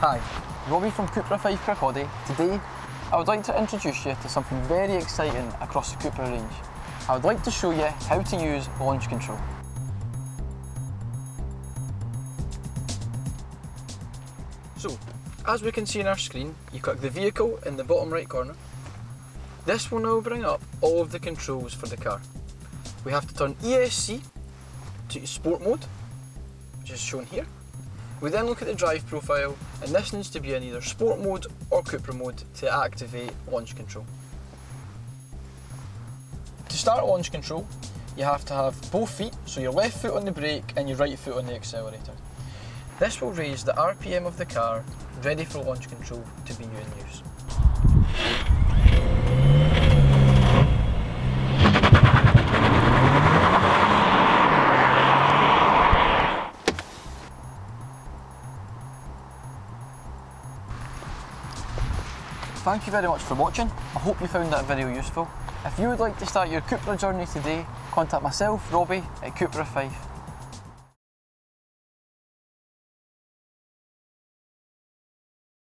Hi, Robbie from Cupra 5 Kirkcaldy. Today, I would like to introduce you to something very exciting across the Cupra range. I would like to show you how to use launch control. So, as we can see on our screen, you click the vehicle in the bottom right corner. This will now bring up all of the controls for the car. We have to turn ESC to sport mode, which is shown here. We then look at the drive profile, and this needs to be in either sport mode or Cupra mode to activate launch control. To start launch control, you have to have both feet, so your left foot on the brake and your right foot on the accelerator. This will raise the RPM of the car, ready for launch control to be in use. Thank you very much for watching. I hope you found that video useful. If you would like to start your Cupra journey today, contact myself, Robbie, at Cupra 5.